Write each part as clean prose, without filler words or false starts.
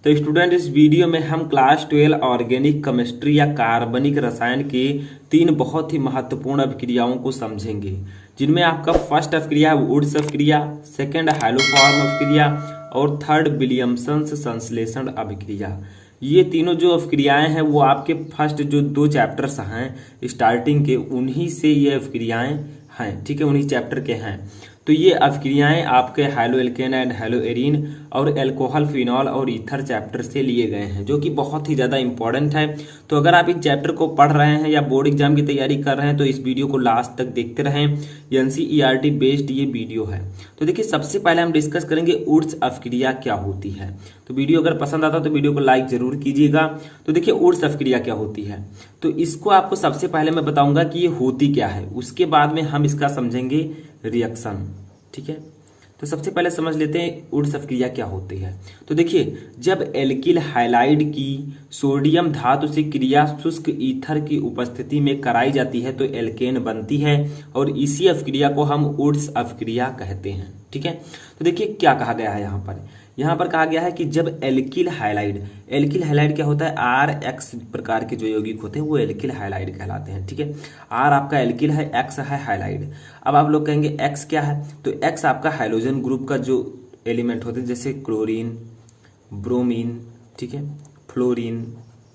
तो स्टूडेंट, इस वीडियो में हम क्लास 12 ऑर्गेनिक केमिस्ट्री या कार्बनिक रसायन के 3 बहुत ही महत्वपूर्ण अभिक्रियाओं को समझेंगे, जिनमें आपका फर्स्ट अभिक्रिया है वुड्स अभिक्रिया, सेकंड हाइलोफॉर्म अभिक्रिया और थर्ड विलियमसन संश्लेषण अभिक्रिया। ये तीनों जो अभिक्रियाएं हैं वो आपके फर्स्ट जो 2 चैप्टर्स हैं स्टार्टिंग के, उन्हीं से ये अभिक्रियाएं हैं। ठीक है, उन्हीं चैप्टर के हैं। तो ये अभिक्रियाएं आपके high-low alkene and high-low arene और एल्कोहल फिनॉल और ईथर चैप्टर से लिए गए हैं, जो कि बहुत ही ज़्यादा इंपॉर्टेंट है। तो अगर आप इस चैप्टर को पढ़ रहे हैं या बोर्ड एग्जाम की तैयारी कर रहे हैं तो इस वीडियो को लास्ट तक देखते रहें। एनसीईआरटी बेस्ड ये वीडियो है। तो देखिए, सबसे पहले हम डिस्कस करेंगे वुड्स अभिक्रिया क्या होती है। तो वीडियो अगर पसंद आता तो वीडियो को लाइक जरूर कीजिएगा। तो देखिए, वुड्स अभिक्रिया क्या होती है, तो इसको आपको सबसे पहले मैं बताऊंगा कि ये होती क्या है, उसके बाद में हम इसका समझेंगे रिएक्शन। ठीक है, तो सबसे पहले समझ लेते हैं वुड्स अभिक्रिया क्या होती है। तो देखिए, जब एल्किल हाइलाइड की सोडियम धातु से क्रिया शुष्क ईथर की उपस्थिति में कराई जाती है तो एल्केन बनती है, और इसी अभिक्रिया को हम वुड्स अभिक्रिया कहते हैं। ठीक है, तो देखिए क्या कहा गया है यहाँ पर कहा गया है कि जब एल्किल हाइलाइड क्या होता है, आर एक्स प्रकार के जो यौगिक होते हैं वो एल्किल हाइलाइड कहलाते हैं। ठीक है, आर आपका एल्किल है, एक्स है हाइलाइड। अब आप लोग कहेंगे एक्स क्या है, तो एक्स आपका हाइड्रोजन ग्रुप का जो एलिमेंट होते हैं, जैसे क्लोरीन, ब्रोमीन, ठीक है, फ्लोरीन,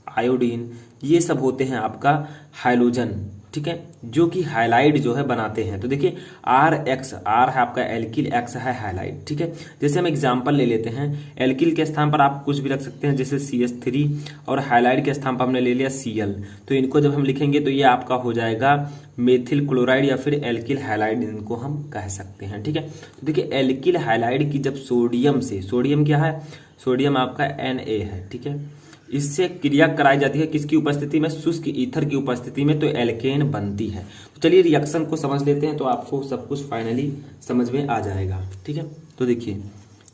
आयोडीन, ये सब होते हैं आपका हाइड्रोजन। ठीक है, जो कि हाइलाइड जो है बनाते हैं। तो देखिए, आर एक्स, आर है आपका एल्किल, एक्स है हाइलाइड। ठीक है, जैसे हम एग्जांपल ले लेते हैं, एल्किल के स्थान पर आप कुछ भी रख सकते हैं, जैसे CH3, और हाइलाइड के स्थान पर हमने ले लिया Cl। तो इनको जब हम लिखेंगे तो ये आपका हो जाएगा मेथिल क्लोराइड या फिर एल्किल हाइलाइड, इनको हम कह सकते हैं। ठीक है, तो देखिए, एल्किल हाइलाइड की जब सोडियम क्या है, सोडियम आपका Na है। ठीक है, इससे क्रिया कराई जाती है किसकी उपस्थिति में, शुष्क ईथर की उपस्थिति में, तो एल्केन बनती है। तो चलिए रिएक्शन को समझ लेते हैं, तो आपको सब कुछ फाइनली समझ में आ जाएगा। ठीक है, तो देखिए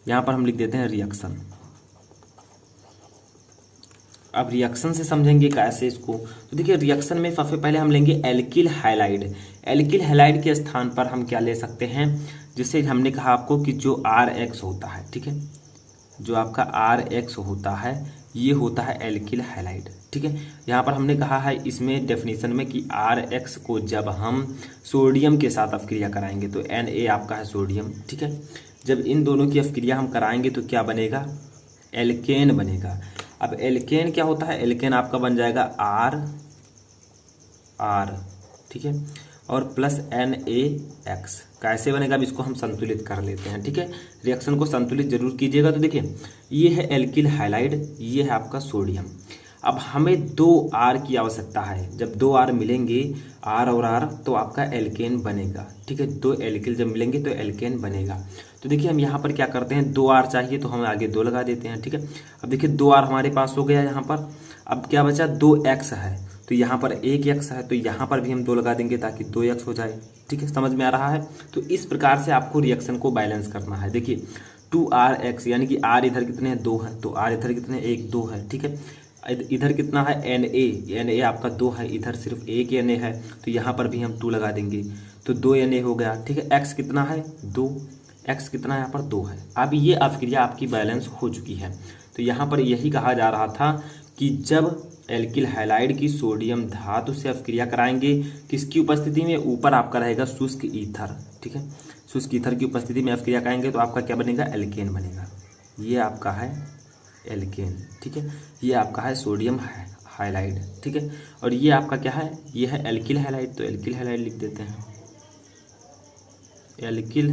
यहां पर हम लिख देते हैं रिएक्शन। अब रिएक्शन से समझेंगे कैसे इसको। तो देखिए, रिएक्शन में सबसे पहले हम लेंगे एल्किल हाइलाइड के स्थान पर हम क्या ले सकते हैं, जिससे हमने कहा आपको कि जो RX होता है, ठीक है, जो आपका RX होता है ये होता है एल्किल हाइलाइड। ठीक है, यहाँ पर हमने कहा है इसमें डेफिनेशन में कि RX को जब हम सोडियम के साथ अभिक्रिया कराएंगे तो Na आपका है सोडियम। ठीक है, जब इन दोनों की अभिक्रिया हम कराएंगे तो क्या बनेगा, एल्केन बनेगा। अब एल्केन क्या होता है, एल्केन आपका बन जाएगा R। ठीक है, और प्लस NaX। कैसे बनेगा, अब इसको हम संतुलित कर लेते हैं। ठीक है, रिएक्शन को संतुलित जरूर कीजिएगा। तो देखिए, ये है एल्किल हाइलाइड, ये है आपका सोडियम। अब हमें 2 R की आवश्यकता है। जब 2 R मिलेंगे, R और R, तो आपका एल्केन बनेगा। ठीक है, 2 एल्किल जब मिलेंगे तो एल्केन बनेगा। तो देखिए, हम यहाँ पर क्या करते हैं, 2 R चाहिए तो हम आगे 2 लगा देते हैं। ठीक है, अब देखिए 2 R हमारे पास हो गया यहाँ पर। अब क्या बचा, 2X है, तो यहाँ पर 1X है, तो यहाँ पर भी हम 2 लगा देंगे ताकि 2X हो जाए। ठीक है, समझ में आ रहा है। तो इस प्रकार से आपको रिएक्शन को बैलेंस करना है। देखिए 2RX यानी कि R इधर कितने हैं, 2 है, तो R इधर कितने, 1 2 है। ठीक है, इधर कितना है, Na आपका 2 है, इधर सिर्फ 1 Na है, तो यहाँ पर भी हम 2 लगा देंगे, तो 2 Na हो गया। ठीक है, X कितना है, 2, X कितना है, यहाँ पर 2 है। अब ये अभिक्रिया आपकी बैलेंस हो चुकी है। तो यहाँ पर यही कहा जा रहा था कि जब एल्किल हाइलाइड की सोडियम धातु से अभिक्रिया कराएंगे किसकी उपस्थिति में, ऊपर आपका रहेगा शुष्क ईथर। ठीक है, शुष्क ईथर की उपस्थिति में अभिक्रिया कराएंगे तो आपका क्या बनेगा, एल्केन बनेगा। ये आपका है एल्केन। ठीक है, ये आपका है सोडियम हाइलाइड। ठीक है, और ये आपका क्या है, ये है एल्किल हाइलाइड, तो एल्किल हाइलाइड लिख देते हैं, एल्किल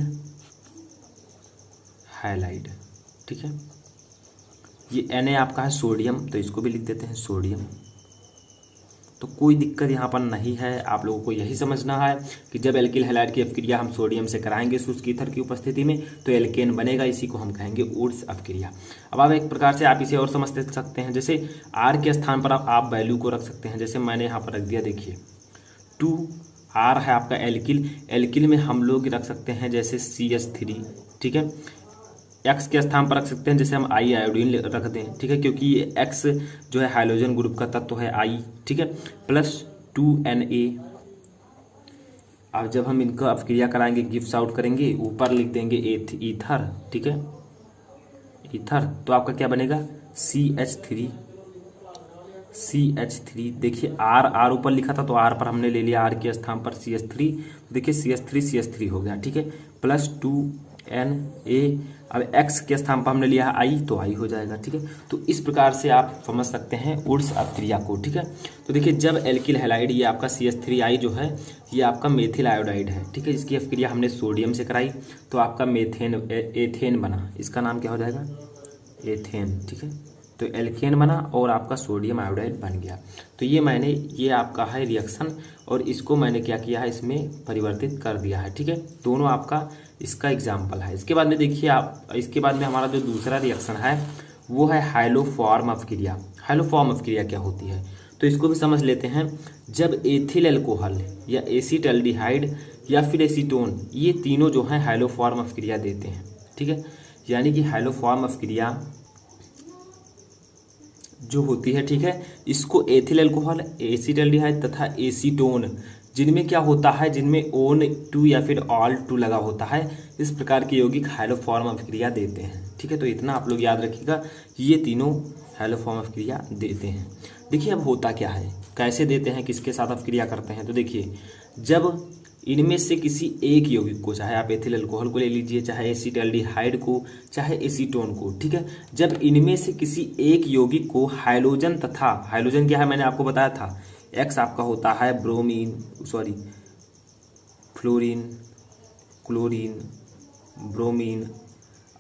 हाइलाइड। ठीक है, ये Na आपका है सोडियम, तो इसको भी लिख देते हैं सोडियम। तो कोई दिक्कत यहाँ पर नहीं है, आप लोगों को यही समझना है कि जब एल्किल हाइलाइड की अभिक्रिया हम सोडियम से कराएंगे शुष्क ईथर की उपस्थिति में तो एल्केन बनेगा, इसी को हम कहेंगे वुड्स अभिक्रिया। अब आप एक प्रकार से आप इसे और समझ सकते हैं, जैसे R के स्थान पर आप वैल्यू को रख सकते हैं, जैसे मैंने यहाँ पर रख दिया, देखिए 2R है आपका एल्किल में हम लोग रख सकते हैं जैसे CH3। ठीक है, X के स्थान पर रख सकते हैं, जैसे हम आयोडीन रख दें। ठीक है, क्योंकि ये X जो है हाइड्रोजन ग्रुप का तत्व है I। ठीक है, प्लस 2Na। अब जब हम इनका अभिक्रिया कराएंगे, गिव्स आउट करेंगे, ऊपर लिख देंगे ईथर। ठीक है, ईथर, तो आपका क्या बनेगा, CH3 देखिए R ऊपर लिखा था तो R पर हमने ले लिया, R के स्थान पर CH3, देखिए CH3 हो गया, ठीक है, प्लस 2Na, अब X के स्थान पर हमने लिया I तो I हो जाएगा, ठीक है। तो इस प्रकार से आप समझ सकते हैं वुड्स अपक्रिया को, ठीक है। तो देखिए जब एल्किल हैलाइड, ये आपका CH3I जो है ये आपका मेथिल आयोडाइड है, ठीक है, इसकी अपक्रिया हमने सोडियम से कराई तो आपका एथेन बना, इसका नाम क्या हो जाएगा, एथेन, ठीक है। तो एल्केन बना और आपका सोडियम आयोडाइड बन गया। तो ये आपका है रिएक्शन और इसको मैंने क्या किया है, इसमें परिवर्तित कर दिया है, ठीक है। दोनों आपका इसका एग्जाम्पल है। इसके बाद में देखिए आप, इसके बाद में हमारा जो दूसरा रिएक्शन है वो है हाइलोफॉर्म अपक्रिया। हाइलोफॉर्म अपक्रिया क्या होती है तो इसको भी समझ लेते हैं। जब एथिल अल्कोहल या एसीटल्डिहाइड या फिर एसीटोन, ये तीनों जो हैं हाइलोफॉर्म अपक्रिया देते हैं, ठीक है। यानी कि हाइलोफॉर्म अपक्रिया जो होती है, ठीक है, इसको एथिल अल्कोहल, एसीटल्डिहाइड तथा एसीटोन, जिनमें क्या होता है, जिनमें ON2 या फिर ऑल2 लगा होता है, इस प्रकार के यौगिक हाइलोफॉर्म अपक्रिया देते हैं, ठीक है। तो इतना आप लोग याद रखिएगा, ये तीनों हाइलोफॉर्म अपक्रिया देते हैं। देखिए अब होता क्या है, कैसे देते हैं, किसके साथ अपक्रिया करते हैं। तो देखिए जब इनमें से किसी एक यौगिक को, चाहे आप एथिल अल्कोहल को ले लीजिए, चाहे एसीटल्डिहाइड को, चाहे एसीटोन को, ठीक है, जब इनमें से किसी एक यौगिक को हाइड्रोजन तथा, हाइड्रोजन क्या है मैंने आपको बताया था, X आपका होता है फ्लोरीन, क्लोरीन, ब्रोमीन,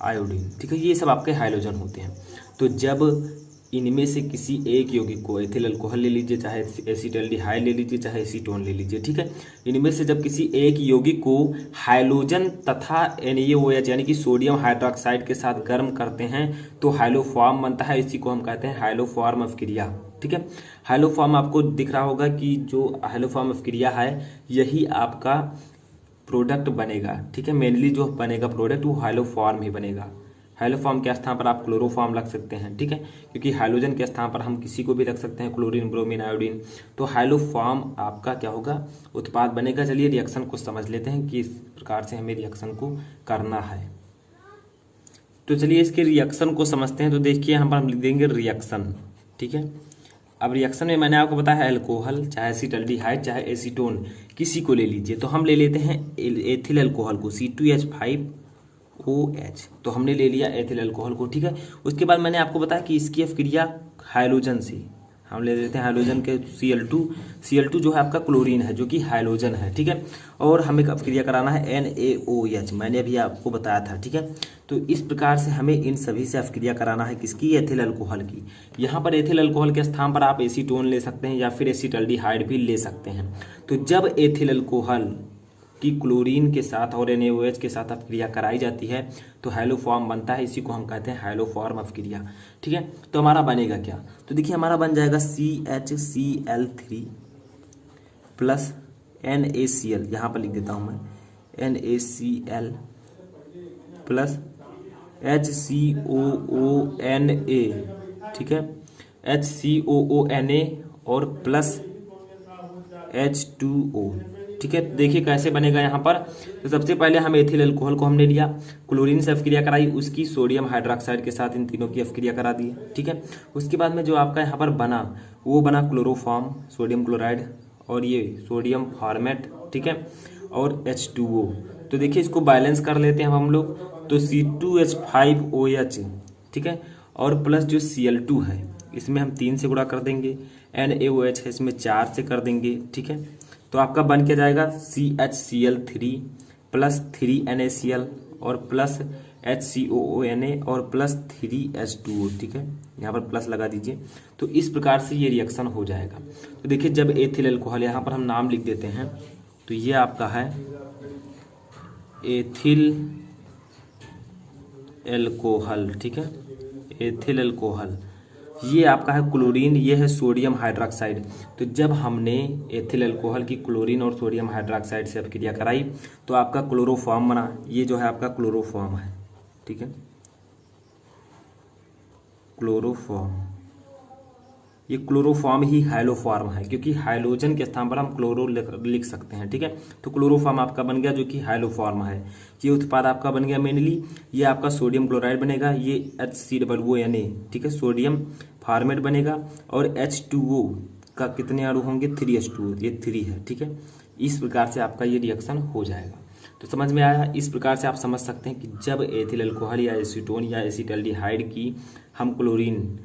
आयोडीन, ठीक है, ये सब आपके हाइड्रोजन होते हैं। तो जब इनमें से किसी एक यौगिक को, एथिल अल्कोहल ले लीजिए, चाहे एसीटल्डिहाइड ले लीजिए, चाहे एसीटोन ले लीजिए, ठीक है, इनमें से जब किसी एक यौगिक को हाइड्रोजन तथा NaOH यानी कि सोडियम हाइड्रोक्साइड के साथ गर्म करते हैं तो हाइलोफॉर्म बनता है, इसी को हम कहते हैं हाइलोफॉर्म अपक्रिया, ठीक है। हाइलोफॉर्म आपको दिख रहा होगा कि जो हाइलोफॉर्म अपक्रिया है यही आपका प्रोडक्ट बनेगा, ठीक है। मेनली जो बनेगा प्रोडक्ट वो हाइलोफॉर्म ही बनेगा। हाइलोफॉर्म के स्थान पर आप क्लोरोफॉर्म रख सकते हैं, ठीक है, क्योंकि हाइड्रोजन के स्थान पर हम किसी को भी रख सकते हैं, क्लोरीन, ब्रोमीन, आयोडीन। तो हाइलोफॉर्म आपका क्या होगा, उत्पाद बनेगा। चलिए रिएक्शन को समझ लेते हैं कि इस प्रकार से हमें रिएक्शन को करना है। तो चलिए इसके रिएक्शन को समझते हैं। तो देखिए यहाँ पर हम लिख देंगे रिएक्शन, ठीक है। अब रिएक्शन में मैंने आपको बताया है अल्कोहल, चाहे एसीटल्डिहाइड, चाहे एसीटोन, किसी को ले लीजिए। तो हम ले लेते हैं एथिल अल्कोहल को, C2H5OH, तो हमने ले लिया एथिल अल्कोहल को, ठीक है। उसके बाद मैंने आपको बताया कि इसकी अपक्रिया हाइड्रोजन से, हम ले लेते हैं हाइड्रोजन के Cl2 जो है आपका क्लोरीन है, जो कि हाइड्रोजन है, ठीक है। और हमें अपक्रिया कराना है NaOH, मैंने अभी आपको बताया था, ठीक है। तो इस प्रकार से हमें इन सभी से अपक्रिया कराना है, किसकी, एथिल अल्कोहल की। यहाँ पर एथिल अल्कोहल के स्थान पर आप एसीटोन ले सकते हैं या फिर एसीटल्डिहाइड भी ले सकते हैं। तो जब एथिल अल्कोहल की क्लोरीन के साथ और NaOH के साथ अपक्रिया कराई जाती है तो हाइलोफॉर्म बनता है, इसी को हम कहते हैं हाइलोफॉर्म अपक्रिया, ठीक है। तो हमारा बनेगा क्या, तो देखिए हमारा बन जाएगा CHCl3 प्लस NaCl, यहाँ पर लिख देता हूँ मैं, NaCl प्लस HCOONA, ठीक है, HCOONA और प्लस H2O, ठीक है। देखिए कैसे बनेगा यहाँ पर। तो सबसे पहले हम एथिल अल्कोहल को हमने लिया, क्लोरीन से अपक्रिया कराई, उसकी सोडियम हाइड्रोक्साइड के साथ इन तीनों की अपक्रिया करा दी, ठीक है। उसके बाद में जो आपका यहाँ पर बना वो बना क्लोरोफॉर्म, सोडियम क्लोराइड, और ये सोडियम फॉर्मेट, ठीक है, और H2O। तो देखिए इसको बैलेंस कर लेते हैं हम लोग। तो C2H5OH, ठीक है, और प्लस जो Cl2 है इसमें हम 3 से गुणा कर देंगे, NaOH है इसमें 4 से कर देंगे, ठीक है। तो आपका बन के जाएगा CHCl3 प्लस 3NaCl और प्लस HCOONA और प्लस 3H2O, ठीक है, यहाँ पर प्लस लगा दीजिए। तो इस प्रकार से ये रिएक्शन हो जाएगा। तो देखिए जब एथिल अल्कोहल, यहाँ पर हम नाम लिख देते हैं, तो ये आपका है एथिल अल्कोहल, ठीक है, एथिल अल्कोहल। ये आपका है क्लोरीन, ये है सोडियम हाइड्रोक्साइड। तो जब हमने एथिल अल्कोहल की क्लोरीन और सोडियम हाइड्रोक्साइड से अपक्रिया कराई तो आपका क्लोरोफॉर्म बना, ये जो है आपका क्लोरोफॉर्म है, ठीक है, क्लोरोफॉर्म। ये क्लोरोफॉर्म ही हाइलोफॉर्म है, क्योंकि हाइलोजन के स्थान पर हम क्लोरो लिख सकते हैं, ठीक है। तो क्लोरोफॉर्म आपका बन गया जो कि हाइलोफॉर्म है। ये उत्पाद आपका बन गया मेनली, ये आपका सोडियम क्लोराइड बनेगा, ये HCOONA, ठीक है, सोडियम फॉर्मेट बनेगा। और H2O का कितने अणु होंगे, 3H2O, ये 3 है, ठीक है। इस प्रकार से आपका ये रिएक्शन हो जाएगा। तो समझ में आया। इस प्रकार से आप समझ सकते हैं कि जब एथिल अल्कोहल या एसीटोन या एसिटाल्डिहाइड की हम क्लोरीन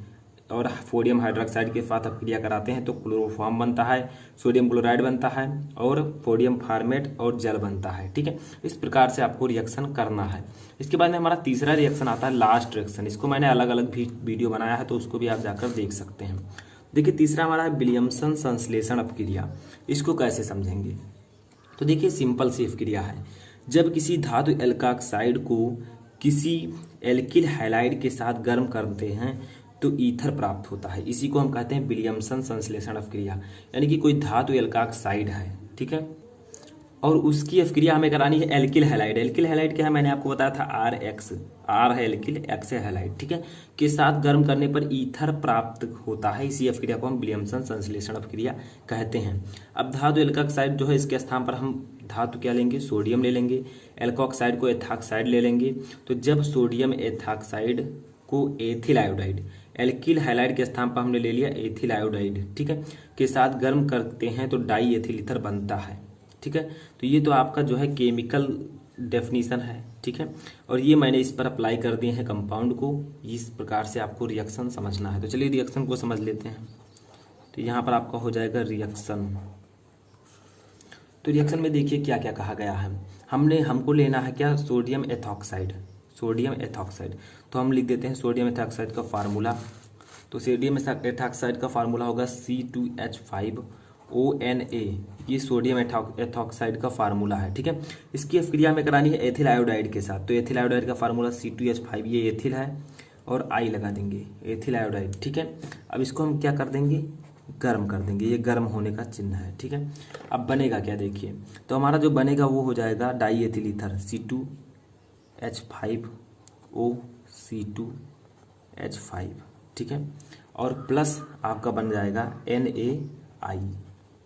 और सोडियम हाइड्रोक्साइड के साथ अपक्रिया कराते हैं तो क्लोरोफॉर्म बनता है, सोडियम क्लोराइड बनता है और सोडियम फॉर्मेट और जल बनता है, ठीक है। इस प्रकार से आपको रिएक्शन करना है। इसके बाद में हमारा तीसरा रिएक्शन आता है, लास्ट रिएक्शन। इसको मैंने अलग अलग भी वीडियो बनाया है, तो उसको भी आप जाकर देख सकते हैं। देखिए तीसरा हमारा है विलियमसन संश्लेषण अपक्रिया। इसको कैसे समझेंगे, तो देखिए सिंपल सी अपक्रिया है। जब किसी धातु एल्काक्साइड को किसी एल्किल हैलाइड के साथ गर्म करते हैं तो ईथर प्राप्त होता है। इसी को हम कहते हैं विलियमसन संश्लेषण अपक्रिया। यानी कि कोई धातु एल्काक्साइड है, ठीक है, और उसकी अपक्रिया हमें करानी है एल्किल हैलाइड। एल्किल हैलाइड क्या है, मैंने आपको बताया था RX, R है एल्किल, X है हैलाइड, ठीक है, के साथ गर्म करने पर ईथर प्राप्त होता है। इसी अपक्रिया को हम विलियमसन संश्लेषण अपक्रिया कहते हैं। अब धातु एल्काक्साइड जो है, इसके स्थान पर हम धातु क्या लेंगे, सोडियम ले लेंगे, एल्कोक्साइड को एथॉक्साइड ले लेंगे। तो जब सोडियम एथॉक्साइड को एथिल आयोडाइड, एल्किल हैलाइड के स्थान पर हमने ले लिया एथिल आयोडाइड, ठीक है, के साथ गर्म करते हैं तो डाई एथिल ईथर बनता है, ठीक है। तो ये तो आपका जो है केमिकल डेफिनेशन है, ठीक है, और ये मैंने इस पर अप्लाई कर दिए हैं कंपाउंड को। इस प्रकार से आपको रिएक्शन समझना है। तो चलिए रिएक्शन को समझ लेते हैं। तो यहाँ पर आपका हो जाएगा रिएक्शन। तो रिएक्शन में देखिए क्या क्या कहा गया है। हमको लेना है क्या, सोडियम एथॉक्साइड, सोडियम एथॉक्साइड। तो हम लिख देते हैं सोडियम एथॉक्साइड का फार्मूला। तो सोडियम एथॉक्साइड का फार्मूला होगा C2H5ONA। ये सोडियम एथॉक्साइड का फार्मूला है, ठीक है। इसकी अपक्रिया में करानी है एथिल आयोडाइड के साथ। तो एथिल आयोडाइड का फार्मूला C2H5, ये एथिल है और I लगा देंगे, एथिल आयोडाइड, ठीक है। अब इसको हम क्या कर देंगे, गर्म कर देंगे। ये गर्म होने का चिन्ह है, ठीक है। अब बनेगा क्या देखिए, तो हमारा जो बनेगा वो हो जाएगा डाई एथिल ईथर C2H5OC2H5, ठीक है, और प्लस आपका बन जाएगा NaI।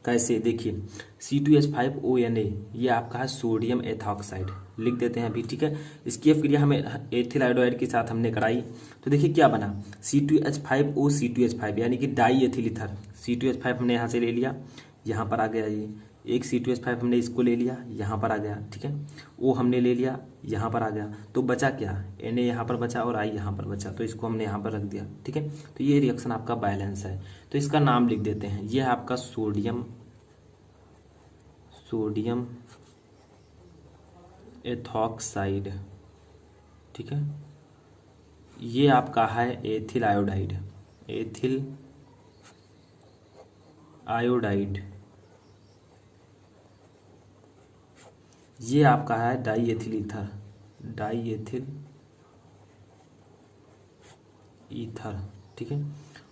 कैसे देखिए, C2H5ONA ये आपका है सोडियम एथॉक्साइड, लिख देते हैं अभी, ठीक है। इसकी अपक्रिया हमें एथिल आयोडाइड के साथ हमने कराई। तो देखिए क्या बना, C2H5OC2H5 यानी कि डाई एथिल ईथर। C2H5 हमने यहाँ से ले लिया, यहाँ पर आ गया ये एक C2H5 हमने इसको ले लिया, यहाँ पर आ गया, ठीक है। O हमने ले लिया, यहाँ पर आ गया। तो बचा क्या, Na यहाँ पर बचा और I यहाँ पर बचा। तो इसको हमने यहाँ पर रख दिया, ठीक है। तो ये रिएक्शन आपका बैलेंस है। तो इसका नाम लिख देते हैं, ये है आपका सोडियम एथॉक्साइड, ठीक है। ये आपका है एथिल आयोडाइड, एथिल आयोडाइड। ये आपका है die ethyl ether, die ethyl ether, ठीक है।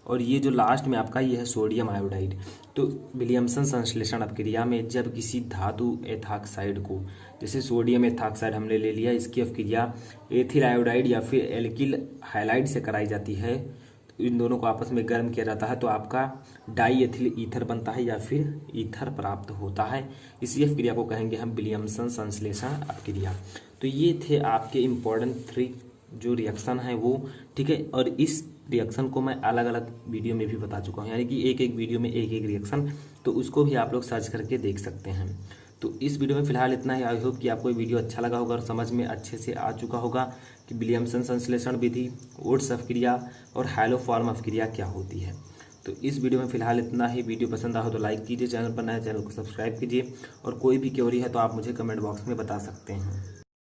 और ये जो लास्ट में आपका ये है सोडियम आयोडाइड। तो विलियमसन संश्लेषण अपक्रिया में जब किसी धातु एथॉक्साइड को, जैसे सोडियम एथॉक्साइड हमने ले लिया, इसकी अपक्रिया एथिल आयोडाइड या फिर एल्किल हैलाइड से कराई जाती है, तो इन दोनों को आपस में गर्म किया जाता है तो आपका डाई एथिल ईथर बनता है या फिर ईथर प्राप्त होता है। इसी अपक्रिया को कहेंगे हम विलियमसन संश्लेषण अपक्रिया। तो ये थे आपके इम्पोर्टेंट 3 जो रिएक्शन है वो, ठीक है। और इस रिएक्शन को मैं अलग अलग वीडियो में भी बता चुका हूँ, यानी कि एक एक वीडियो में एक एक रिएक्शन, तो उसको भी आप लोग सर्च करके देख सकते हैं। तो इस वीडियो में फिलहाल इतना ही। आई होप कि आपको ये वीडियो अच्छा लगा होगा और समझ में अच्छे से आ चुका होगा कि विलियमसन संश्लेषण विधि, ओट्स अपक्रिया और हाइलोफॉर्म अपक्रिया क्या होती है। तो इस वीडियो में फिलहाल इतना ही। वीडियो पसंद आया हो तो लाइक कीजिए, चैनल पर नए चैनल को सब्सक्राइब कीजिए, और कोई भी क्वेरी है तो आप मुझे कमेंट बॉक्स में बता सकते हैं।